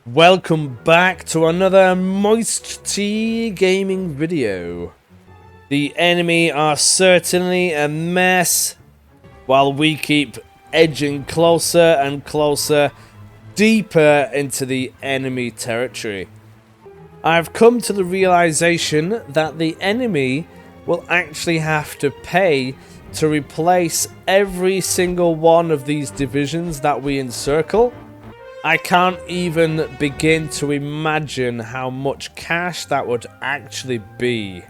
Welcome back to another MoisTea gaming video. The enemy are certainly a mess, while we keep edging closer and closer, deeper into the enemy territory. I've come to the realization that the enemy will actually have to pay to replace every single one of these divisions that we encircle. I can't even begin to imagine how much cash that would actually be.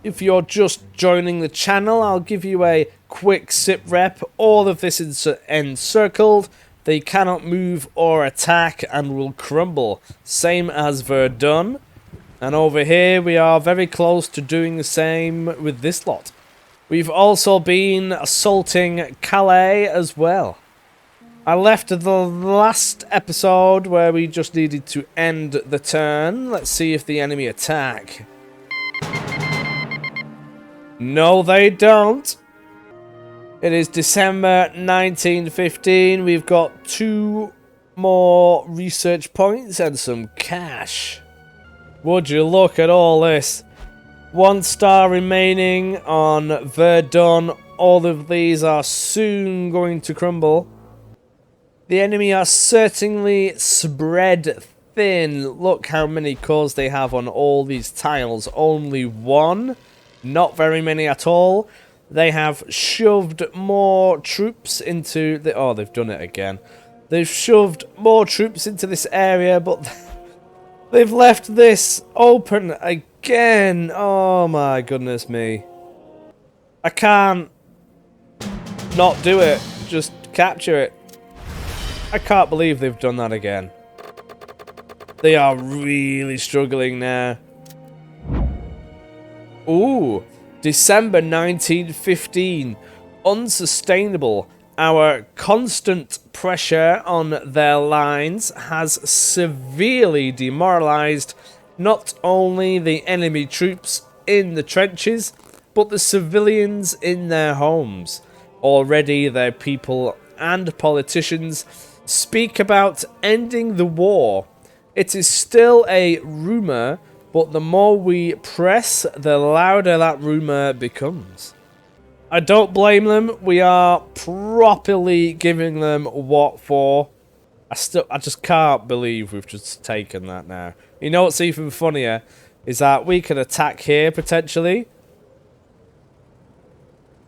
If you're just joining the channel, I'll give you a quick sit rep. All of this is encircled. They cannot move or attack and will crumble. Same as Verdun. And over here we are very close to doing the same with this lot. We've also been assaulting Calais as well. I left the last episode where we just needed to end the turn. Let's see if the enemy attack. No, they don't. It is December 1915. We've got 2 more research points and some cash. Would you look at all this? 1 star remaining on Verdun. All of these are soon going to crumble. The enemy are certainly spread thin. Look how many cores they have on all these tiles. Only 1. Not very many at all. They have shoved more troops into the... Oh, they've done it again. They've shoved more troops into this area, but they've left this open again. Oh my goodness me. I can't not do it. Just capture it. I can't believe they've done that again. They are really struggling now. Ooh, December 1915. Unsustainable. Our constant pressure on their lines has severely demoralized not only the enemy troops in the trenches, but the civilians in their homes. Already their people and politicians speak about ending the war. It is still a rumour, but the more we press, the louder that rumour becomes. I don't blame them. We are properly giving them what for. I just can't believe we've just taken that now. You know what's even funnier is that we can attack here potentially.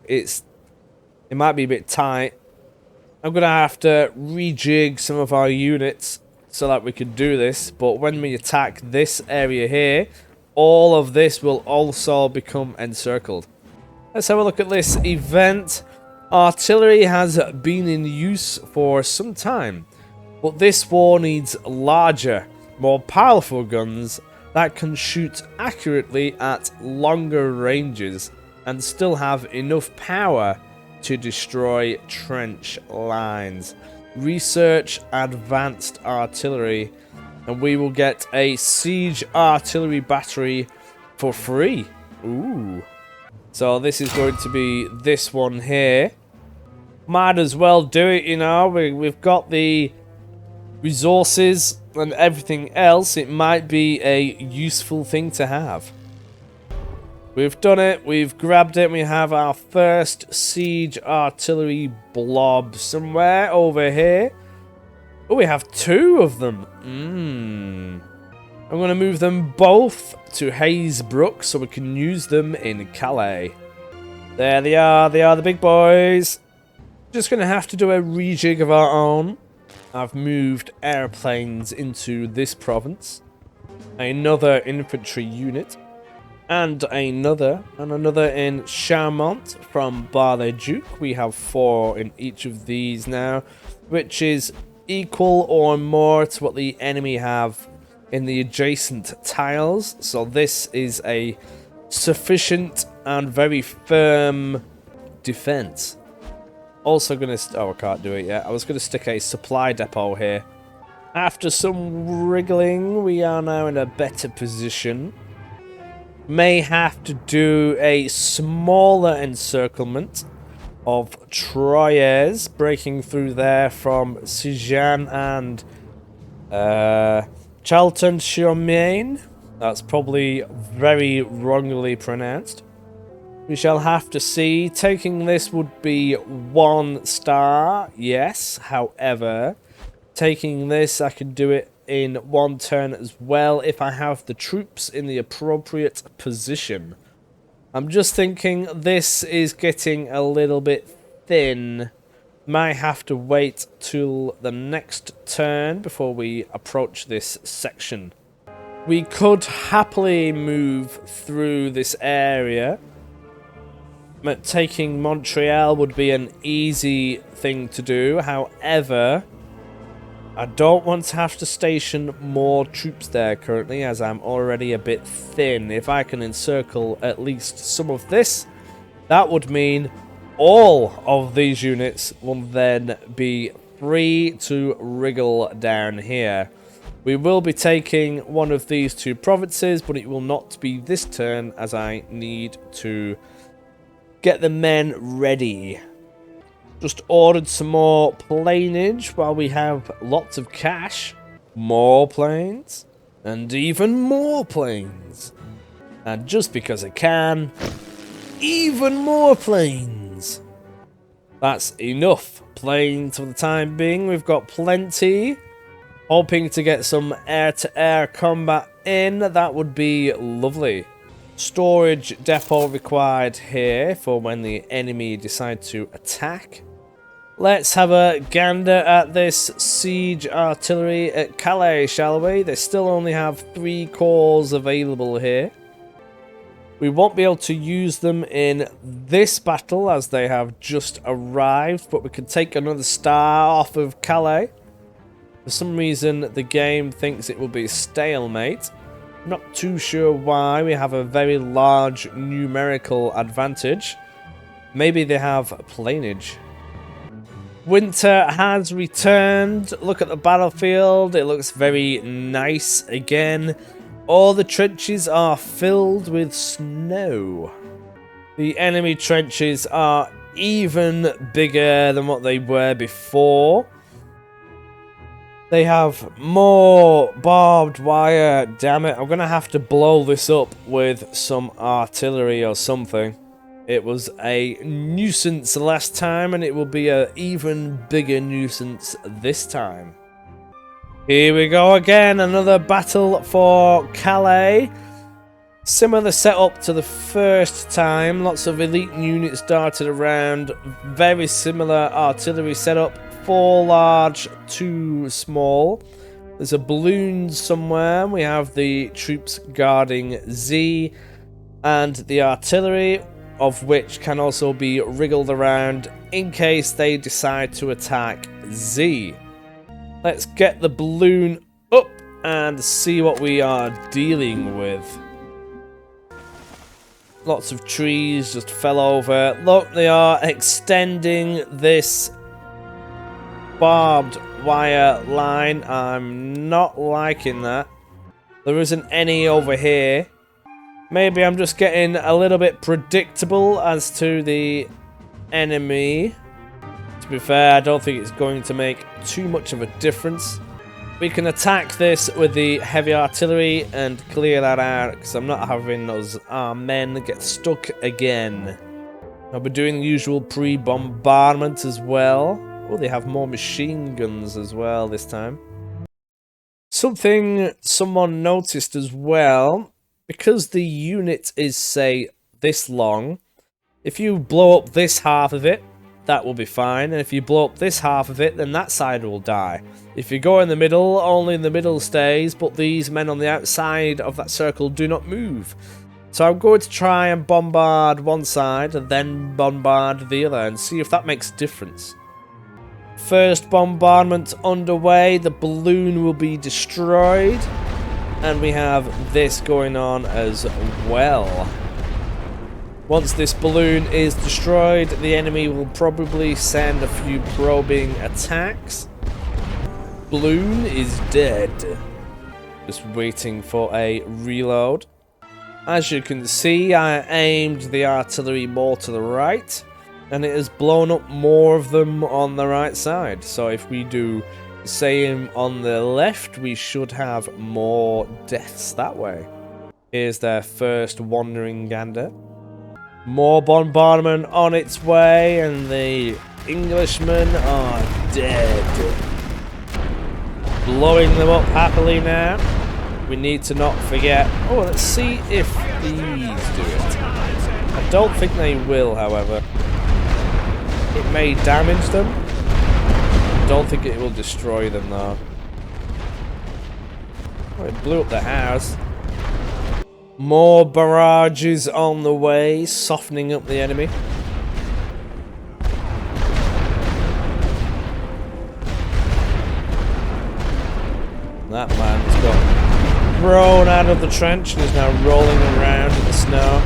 It might be a bit tight. I'm going to have to rejig some of our units so that we can do this. But when we attack this area here, all of this will also become encircled. Let's have a look at this event. Artillery has been in use for some time, but this war needs larger, more powerful guns that can shoot accurately at longer ranges and still have enough power to destroy trench lines. Research advanced artillery, and we will get a siege artillery battery for free. Ooh. So this is going to be this one here. Might as well do it, you know. We've got the resources and everything else. It might be a useful thing to have. We've done it, we've grabbed it, we have our first siege artillery blob somewhere over here. Oh, we have 2 of them. I'm going to move them both to Hazebrook so we can use them in Calais. There they are the big boys. Just going to have to do a rejig of our own. I've moved airplanes into this province. Another infantry unit. And another in Charmont from Bar-le-Duc. We have 4 in each of these now, which is equal or more to what the enemy have in the adjacent tiles. So this is a sufficient and very firm defense. Also gonna... Oh, I can't do it yet. I was gonna stick a supply depot here. After some wriggling, we are now in a better position. May have to do a smaller encirclement of Troyes, breaking through there from Sijan and Charlton Charmaine. That's probably very wrongly pronounced. We shall have to see. Taking this would be 1 star, yes. However, taking this, I can do it in 1 turn as well if I have the troops in the appropriate position. I'm just thinking this is getting a little bit thin. Might have to wait till the next turn before we approach this section. We could happily move through this area. But taking Montreal would be an easy thing to do. However, I don't want to have to station more troops there currently, as I'm already a bit thin. If I can encircle at least some of this, that would mean all of these units will then be free to wriggle down here. We will be taking one of these 2 provinces, but it will not be this turn, as I need to get the men ready. Just ordered some more plainage while we have lots of cash. More planes. And even more planes. And just because I can, even more planes. That's enough planes for the time being. We've got plenty. Hoping to get some air-to-air combat in. That would be lovely. Storage depot required here for when the enemy decide to attack. Let's have a gander at this siege artillery at Calais, shall we? They still only have 3 cores available here. We won't be able to use them in this battle as they have just arrived, but we can take another star off of Calais. For some reason, the game thinks it will be a stalemate. Not too sure why. We have a very large numerical advantage. Maybe they have plainage. Winter has returned. Look at the battlefield. It looks very nice again. All the trenches are filled with snow. The enemy trenches are even bigger than what they were before. They have more barbed wire. Damn it, I'm going to have to blow this up with some artillery or something. It was a nuisance last time, and it will be an even bigger nuisance this time. Here we go again, another battle for Calais. Similar setup to the first time. Lots of elite units darted around. Very similar artillery setup. 4 large, 2 small. There's a balloon somewhere. We have the troops guarding Z and the artillery, of which can also be wriggled around in case they decide to attack Z. Let's get the balloon up and see what we are dealing with. Lots of trees just fell over. Look, they are extending this barbed wire line. I'm not liking that. There isn't any over here. Maybe I'm just getting a little bit predictable as to the enemy. To be fair, I don't think it's going to make too much of a difference. We can attack this with the heavy artillery and clear that out, because I'm not having those men get stuck again. I'll be doing the usual pre-bombardment as well. Oh, they have more machine guns as well this time. Something someone noticed as well, because the unit is, say, this long, if you blow up this half of it, that will be fine. And if you blow up this half of it, then that side will die. If you go in the middle, only the middle stays, but these men on the outside of that circle do not move. So I'm going to try and bombard one side and then bombard the other and see if that makes a difference. First bombardment underway. The balloon will be destroyed. And we have this going on as well. Once this balloon is destroyed, the enemy will probably send a few probing attacks. Balloon is dead. Just waiting for a reload. As you can see, I aimed the artillery more to the right, and it has blown up more of them on the right side. So if we do Same on the left. We should have more deaths that way. Here's their first wandering gander. More bombardment on its way, and the Englishmen are dead. Blowing them up happily now. We need to not forget. Oh, let's see if these do it. I don't think they will, however. It may damage them. I don't think it will destroy them, though. Oh, it blew up the house. More barrages on the way, softening up the enemy. That man's got thrown out of the trench and is now rolling around in the snow.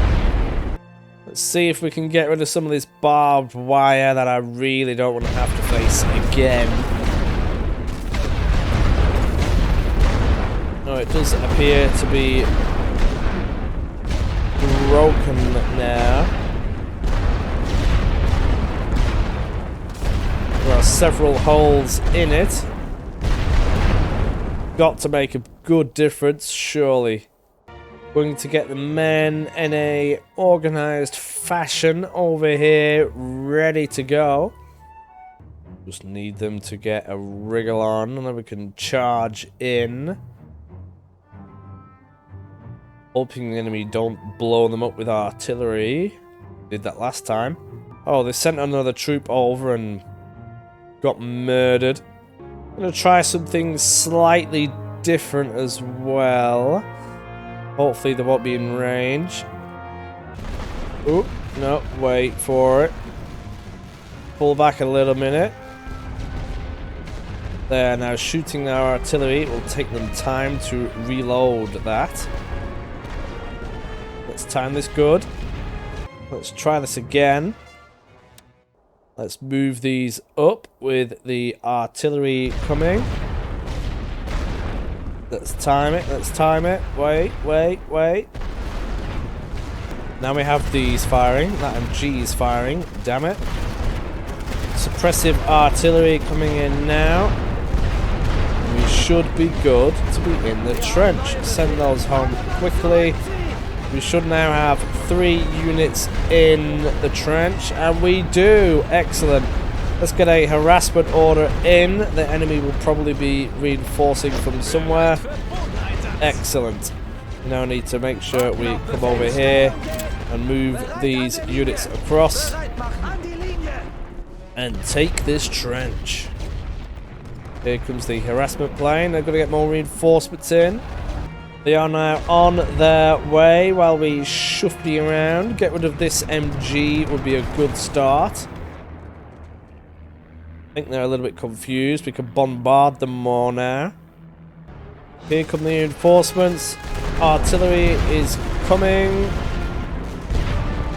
Let's see if we can get rid of some of this barbed wire that I really don't want to have to face again. Oh, it does appear to be broken now. There are several holes in it. Got to make a good difference, surely. Going to get the men in a organised fashion over here, ready to go. Just need them to get a wriggle on, and then we can charge in. Hoping the enemy don't blow them up with artillery. Did that last time. Oh, they sent another troop over and got murdered. I'm going to try something slightly different as well. Hopefully they won't be in range. Oh, no, wait for it. Pull back a little minute. They're now shooting our artillery. It will take them time to reload that. Let's time this good. Let's try this again. Let's move these up with the artillery coming. Let's time it, let's time it. Wait, wait, wait. Now we have these firing. That MG is firing. Damn it. Suppressive artillery coming in now. We should be good to be in the trench. Send those home quickly. We should now have 3 units in the trench, and we do. Excellent. Let's get a harassment order in. The enemy will probably be reinforcing from somewhere. Excellent. Now need to make sure we come over here and move these units across and take this trench. Here comes the harassment plane. They're going to get more reinforcements in. They are now on their way while we shufty around. Get rid of this MG would be a good start. I think they're a little bit confused. We can bombard them more now. Here come the reinforcements. Artillery is coming.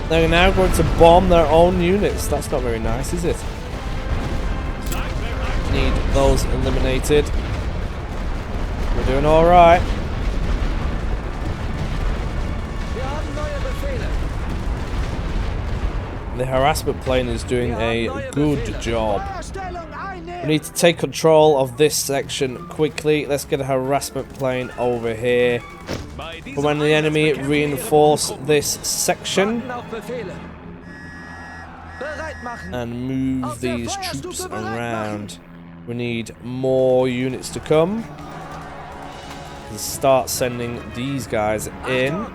They're now going to bomb their own units. That's not very nice, is it? Need those eliminated. We're doing alright. The harassment plane is doing a good job. We need to take control of this section quickly. Let's get a harassment plane over here. But when the enemy reinforce this section and move these troops around, we need more units to come. Let's start sending these guys in.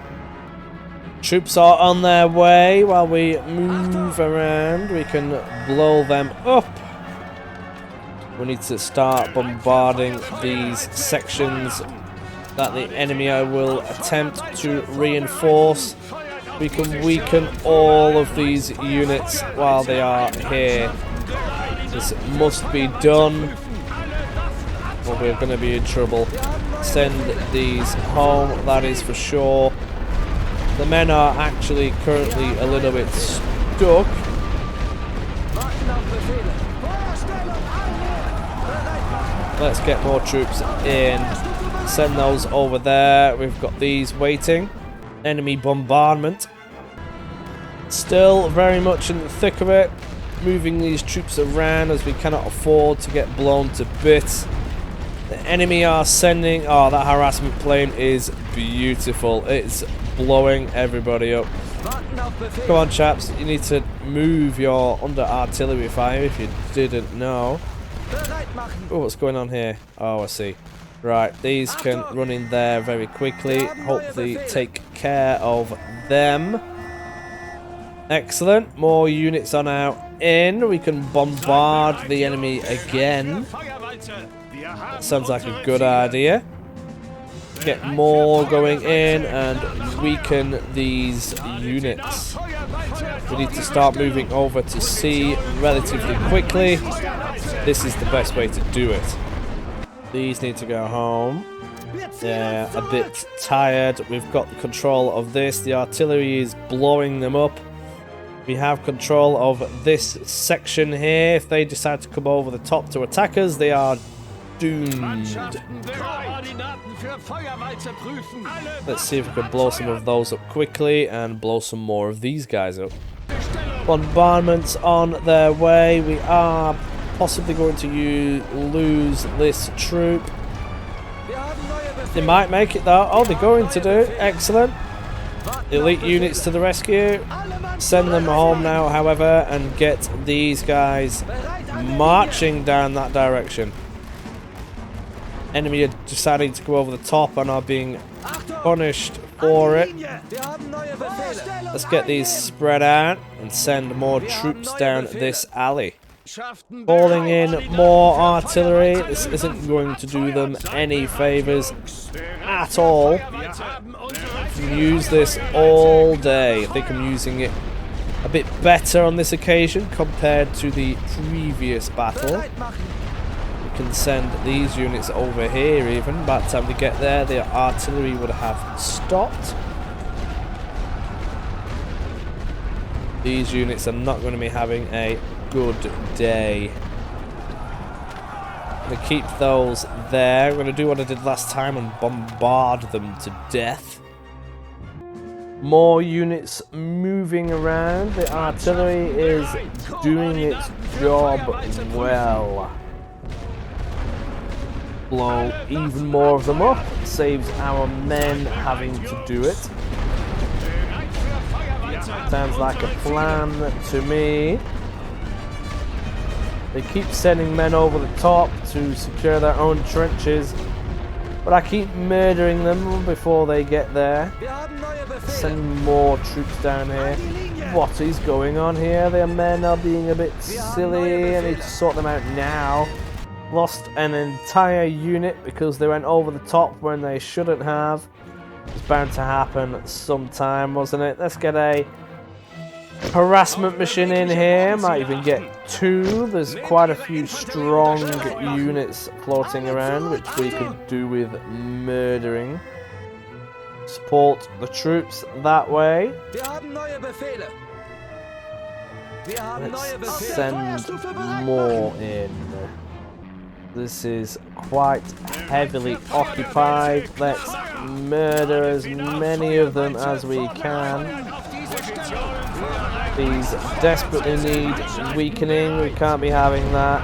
Troops are on their way. While we move around, we can blow them up. We need to start bombarding these sections that the enemy will attempt to reinforce. We can weaken all of these units while they are here. This must be done, or we're going to be in trouble. Send these home, that is for sure. The men are actually currently a little bit stuck. Let's get more troops in. Send those over there. We've got these waiting. Enemy bombardment. Still very much in the thick of it. Moving these troops around as we cannot afford to get blown to bits. The enemy are sending... Oh, that harassment plane is beautiful. It's blowing everybody up. Come on, chaps. You need to move your under artillery fire if you didn't know. Oh, what's going on here? Oh, I see. Right, these can run in there very quickly. Hopefully take care of them. Excellent. More units are now in. We can bombard the enemy again. Sounds like a good idea. Get more going in and weaken these units. We need to start moving over to sea relatively quickly. This is the best way to do it. These need to go home. They're a bit tired. We've got control of this. The artillery is blowing them up. We have control of this section here. If they decide to come over the top to attack us, they are doomed. Let's see if we can blow some of those up quickly and blow some more of these guys up. Bombardments on their way. We are possibly going to lose this troop. They might make it though. Oh, they're going to do. Excellent. Elite units to the rescue. Send them home now, however, and get these guys marching down that direction. Enemy are deciding to go over the top and are being punished for it. Let's get these spread out and send more troops down this alley. Calling in more artillery. This isn't going to do them any favours at all. I can use this all day. I think I'm using it a bit better on this occasion compared to the previous battle. We can send these units over here even. By the time they get there, the artillery would have stopped. These units are not going to be having a good day. I'm going to keep those there. I'm going to do what I did last time and bombard them to death. More units moving around. The artillery is doing its job well. Blow even more of them up. Saves our men having to do it. Sounds like a plan to me. They keep sending men over the top to secure their own trenches, but I keep murdering them before they get there. Sending more troops down here. What is going on here? Their men are being a bit silly. I need to sort them out now. Lost an entire unit because they went over the top when they shouldn't have. It's bound to happen sometime, wasn't it? Let's get a harassment mission in here. Might even get two. There's quite a few strong units floating around, which we could do with murdering. Support the troops that way. Let's send more in. This is quite heavily occupied. Let's murder as many of them as we can. These desperately need weakening. We can't be having that.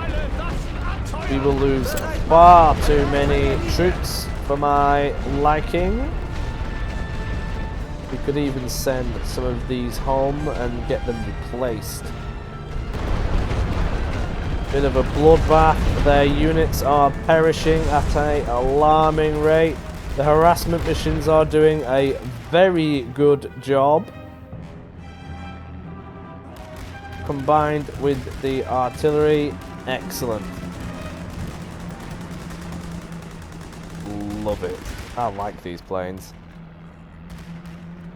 We will lose far too many troops for my liking. We could even send some of these home and get them replaced. Bit of a bloodbath. Their units are perishing at an alarming rate. The harassment missions are doing a very good job. Combined with the artillery, excellent. Love it. I like these planes.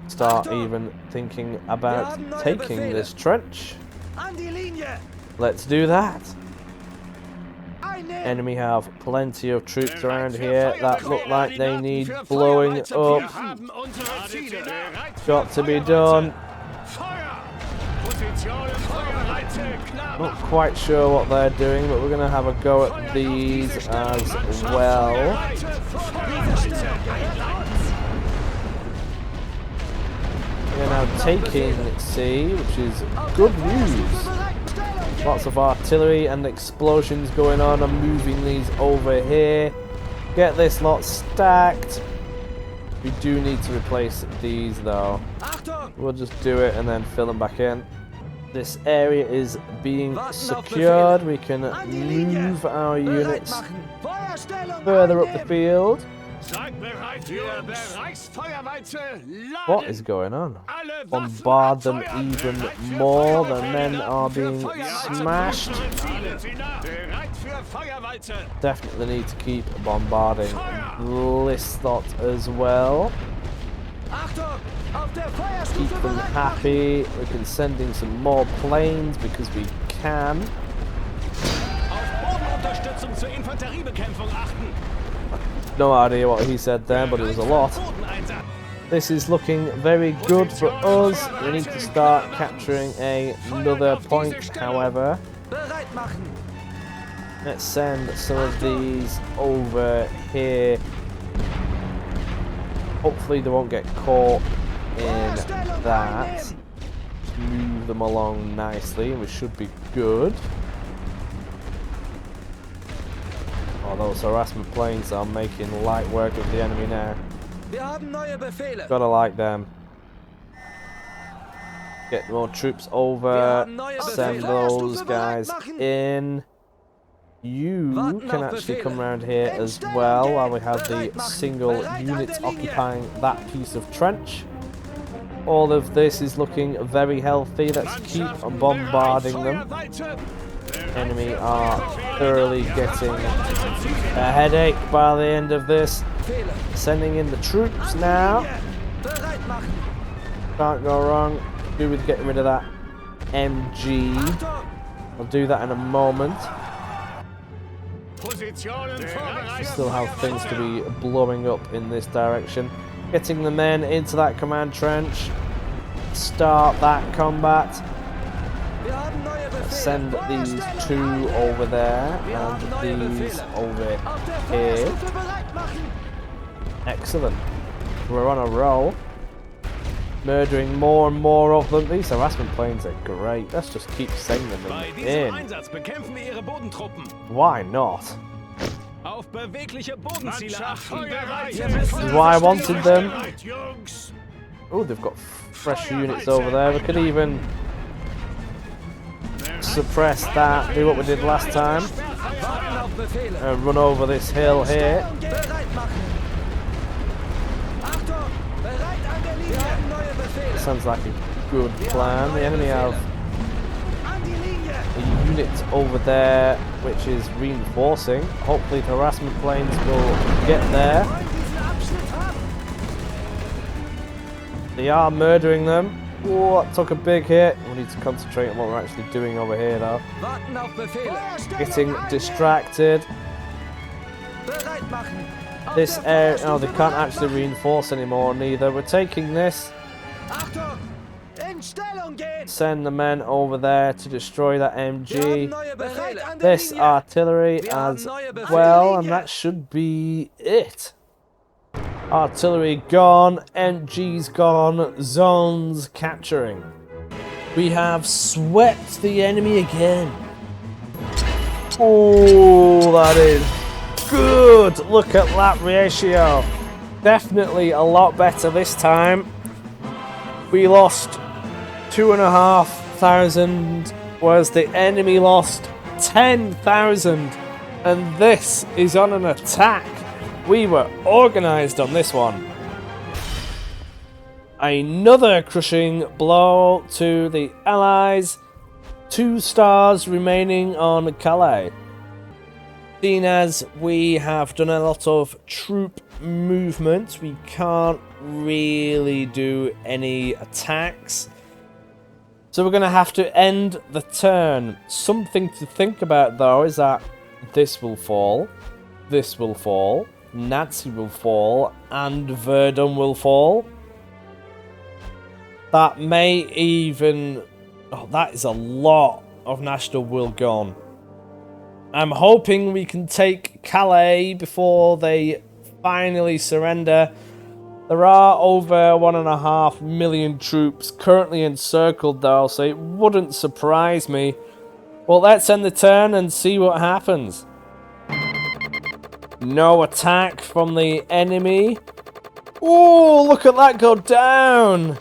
Start even thinking about taking this trench. Let's do that. Enemy have plenty of troops around here that look like they need blowing up. Got to be done. Not quite sure what they're doing, but we're going to have a go at these as well. We're now taking C, which is good news. Lots of artillery and explosions going on. I'm moving these over here. Get this lot stacked. We do need to replace these though. We'll just do it and then fill them back in. This area is being secured. We can move our units further up the field. What is going on? Bombard them even more. The men are being smashed. Definitely need to keep bombarding this lot as well. Keep them happy. We can send in some more planes because we can. No idea what he said there, but it was a lot. This is looking very good for us. We need to start capturing another point, however. Let's send some of these over here. Hopefully they won't get caught in that. Just move them along nicely and we should be good. Oh, those harassment planes are making light work of the enemy now. Gotta like them. Get more troops over. Send those guys in. You can actually come around here as well while we have the single units occupying that piece of trench. All of this is looking very healthy. Let's keep bombarding them. Enemy are thoroughly getting a headache by the end of this. Sending in the troops now. Can't go wrong. Do with getting rid of that MG. I'll do that in a moment. We still have things to be blowing up in this direction. Getting the men into that command trench. Start that combat. Send these two over there and these over here. Excellent. We're on a roll. Murdering more and more of them. These harassment planes are great. Let's just keep sending them in. Why not? This is why I wanted them. Oh, they've got fresh units over there. We could even suppress that, do what we did last time, and run over this hill here. Sounds like a good plan. The enemy have a unit over there which is reinforcing. Hopefully the harassment planes will get there. They are murdering them. Oh, that took a big hit. We need to concentrate on what we're actually doing over here though. Getting distracted. This area, no, they can't actually reinforce anymore neither. We're taking this. Send the men over there to destroy that MG. This artillery as well, and that should be it. Artillery gone, MG's gone, zones capturing. We have swept the enemy again. Oh, that is good. Look at that ratio. Definitely a lot better this time. We lost 2,500, whereas the enemy lost 10,000. And this is on an attack. We were organised on this one. Another crushing blow to the Allies. 2 stars remaining on Calais. Seeing as we have done a lot of troop movement, we can't really do any attacks. So we're going to have to end the turn. Something to think about though is that this will fall, this will fall, Nazi will fall, and Verdun will fall. That may even... oh, that is a lot of national will gone. I'm hoping we can take Calais before they finally surrender. There are over 1.5 million troops currently encircled though, so it wouldn't surprise me. Well, let's end the turn and see what happens. No attack from the enemy. Oh, look at that go down.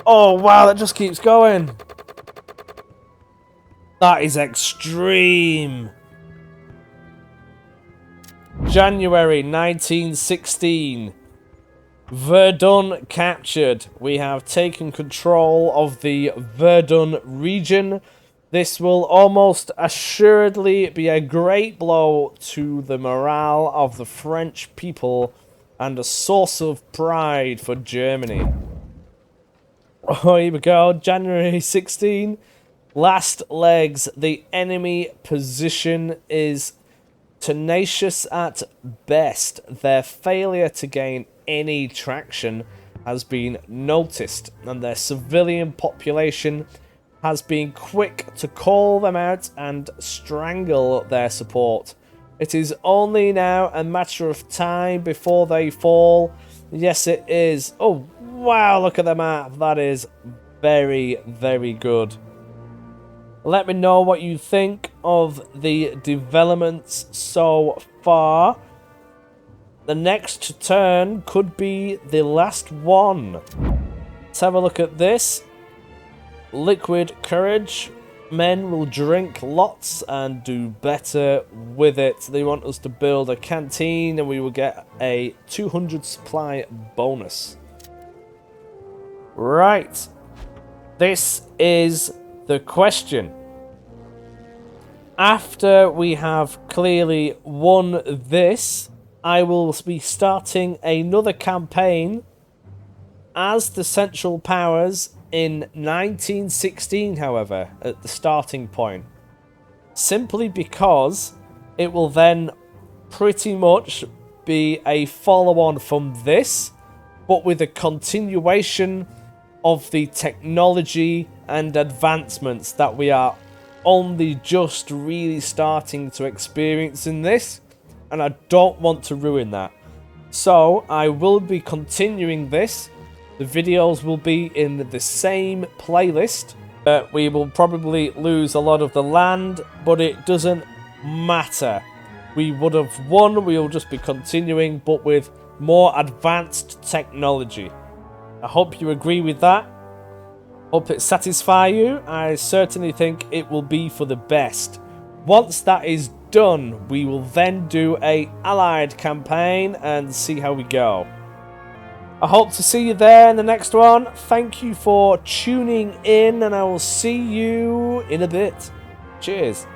Oh, wow, that just keeps going. That is extreme. January 1916. Verdun captured. We have taken control of the Verdun region. This will almost assuredly be a great blow to the morale of the French people and a source of pride for Germany. Oh, here we go. January 16. Last legs. The enemy position is tenacious at best. Their failure to gain any traction has been noticed, and their civilian population has been quick to call them out and strangle their support. It is only now a matter of time before they fall. Yes, it is. Oh, wow, look at the map. That is very, very good. Let me know what you think of the developments so far. The next turn could be the last one. Let's have a look at this. Liquid courage. Men will drink lots and do better with it. They want us to build a canteen and we will get a 200 supply bonus. Right. This is the question. After we have clearly won this, I will be starting another campaign as the Central Powers in 1916, however, at the starting point. Simply because it will then pretty much be a follow-on from this, but with a continuation of the technology and advancements that we are only just really starting to experience in this, and I don't want to ruin that. So I will be continuing this. The videos will be in the same playlist. We will probably lose a lot of the land, but it doesn't matter. We would have won, we will just be continuing, but with more advanced technology. I hope you agree with that. Hope it satisfies you. I certainly think it will be for the best. Once that is done, we will then do a allied campaign and see how we go. I hope to see you there in the next one. Thank you for tuning in, and I will see you in a bit. Cheers.